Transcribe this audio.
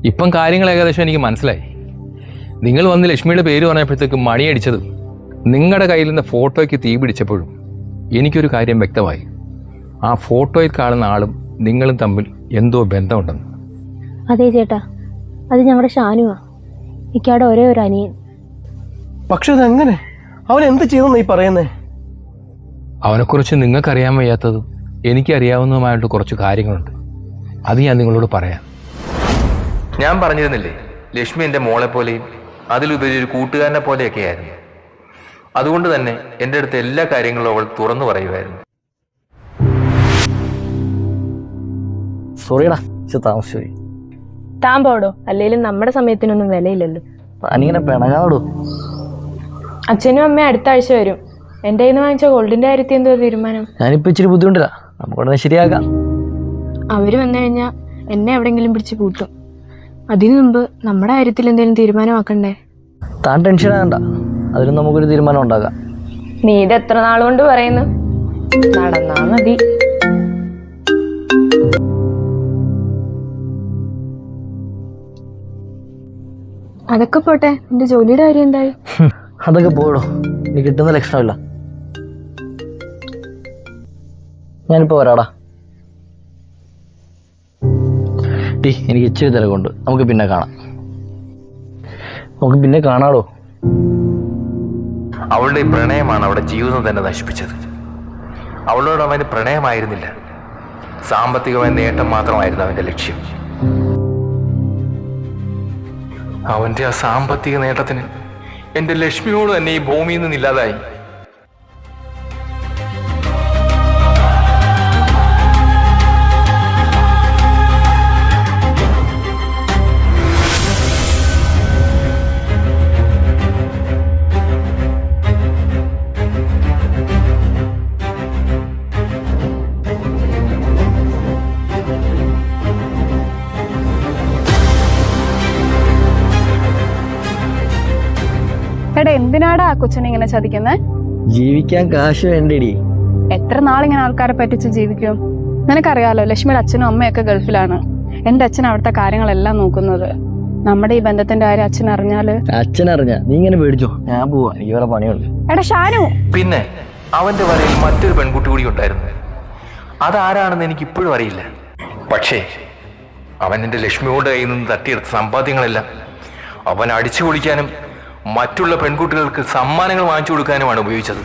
ഇപ്പം കാര്യങ്ങൾ ഏകദേശം എനിക്ക് മനസ്സിലായി. നിങ്ങൾ വന്ന് ലക്ഷ്മിയുടെ പേര് പറഞ്ഞപ്പോഴത്തേക്ക് മണിയടിച്ചതും നിങ്ങളുടെ കയ്യിൽ നിന്ന് ഫോട്ടോയ്ക്ക് തീ പിടിച്ചപ്പോഴും എനിക്കൊരു കാര്യം വ്യക്തമായി. ആ ഫോട്ടോയിൽ കാണുന്ന ആളും നിങ്ങളും തമ്മിൽ എന്തോ ബന്ധമുണ്ടെന്ന്. അതെ ചേട്ടാ, അത് ഞങ്ങളുടെ ഷാനുവാ, ഇക്കാടെ ഒരേ ഒരു അനിയൻ. പക്ഷെ അതെങ്ങനെ? അവൻ എന്ത് ചെയ്തെന്ന് നീ പറയുന്നേ? അവനെക്കുറിച്ച് നിങ്ങൾക്കറിയാൻ വയ്യാത്തതും എനിക്കറിയാവുന്നതുമായിട്ട് കുറച്ച് കാര്യങ്ങളുണ്ട്. അത് ഞാൻ നിങ്ങളോട് പറയാം. ഞാൻ പറഞ്ഞിരുന്നില്ലേ, ലക്ഷ്മി എൻ്റെ മോളെ പോലെയും അതിലുപരി ഒരു കൂട്ടുകാരനെ പോലെയൊക്കെ ആയിരുന്നു. അതുകൊണ്ട് തന്നെ എൻ്റെ അടുത്ത് എല്ലാ കാര്യങ്ങളും അവൾ തുറന്നു പറയുമായിരുന്നു. സോറിയടാ, താമസിച്ചു. താൻ പോടോ, അല്ലെങ്കിലും നമ്മുടെ സമയത്തിനൊന്നും വിലയില്ലല്ലോ. താനിങ്ങനെ പിണങ്ങാടോ. അച്ഛനും അമ്മയും അടുത്ത ആഴ്ച വരും. എൻ്റെ കയ്യിൽ നിന്ന് വാങ്ങിച്ച ഗോൾഡിന്റെ കാര്യത്തിൽ എന്തോ തീരുമാനം? ഞാനിപ്പോ ഇച്ചിരി ബുദ്ധിമുട്ടില്ല, നമുക്കൊന്ന് ശരിയാക്കാം. അവര് വന്നു കഴിഞ്ഞാൽ എന്നെ എവിടെങ്കിലും പിടിച്ച് കൂട്ടും. അതിനു മുമ്പ് നമ്മുടെ കാര്യത്തിൽ എന്തെങ്കിലും തീരുമാനമാക്കണ്ടേ? താൻ ടെൻഷൻ ആകണ്ട, അതിലും നമുക്കൊരു തീരുമാനം ഉണ്ടാക്കാം. നീ ഇത് എത്ര നാളുകൊണ്ട് പറയുന്നു? നടന്നാ മതി. അതൊക്കെ പോട്ടെ, എന്റെ ജോലിയുടെ കാര്യം എന്തായി? അതൊക്കെ പോടോ, ഇനി കിട്ടുന്ന ലക്ഷണമില്ല. ഞാനിപ്പോ വരാടാ. എനിക്ക് ഇച്ചിരി തിരക്കുണ്ട്, നമുക്ക് പിന്നെ കാണാടോ. അവളുടെ പ്രണയമാണ് അവളുടെ ജീവിതം തന്നെ നശിപ്പിച്ചത്. അവളോട് അവന് പ്രണയമായിരുന്നില്ല, സാമ്പത്തികമായ നേട്ടം മാത്രമായിരുന്നു അവന്റെ ലക്ഷ്യം. അവന്റെ ആ സാമ്പത്തിക നേട്ടത്തിന് എന്റെ ലക്ഷ്മിയോട് തന്നെ ഈ ഭൂമിയിൽ നിന്നില്ലാതായി. എടാ, എന്തിനാടാ ആ കൊച്ചിനെ ഇങ്ങനെ ചതിക്കുന്നത്? ജീവിക്കാൻ കാശ് വേണ്ടേടി. എത്ര നാളിങ്ങനെ ആൾക്കാരെ പറ്റിച്ച് ജീവിക്കും? നിനക്കറിയാലോ, ലക്ഷ്മിയുടെ അച്ഛനും അമ്മയൊക്കെ ഗൾഫിലാണ്. എന്റെ അച്ഛൻ അവിടുത്തെ കാര്യങ്ങളെല്ലാം നോക്കുന്നത്. നമ്മുടെ ഈ ബന്ധത്തിന്റെ കാര്യം അച്ഛൻ അറിഞ്ഞാല്? അച്ഛൻ അറിഞ്ഞ നീ ഇങ്ങനെ പേടിച്ചോ? ഞാൻ പോവാ, എനിക്ക് വേറെ പണിയുണ്ട്. എടാ ഷാനു, പിന്നെ അവന്റെ വരയിൽ മറ്റൊരു പെൺകുട്ടി കൂടി ഉണ്ടായിരുന്നു. അതാരാണെന്ന് എനിക്ക് ഇപ്പോഴും അറിയില്ല. പക്ഷേ അവൻ എന്റെ ലക്ഷ്മിയോട് കയ്യിൽ നിന്ന് തട്ടിയെടുത്ത സമ്പാദ്യങ്ങളെല്ലാം അവൻ അടിച്ചു പൊളിക്കാനും മറ്റുള്ള പെൺകുട്ടികൾക്ക് സമ്മാനങ്ങൾ വാങ്ങിച്ചു കൊടുക്കാനുമാണ് ഉപയോഗിച്ചത്.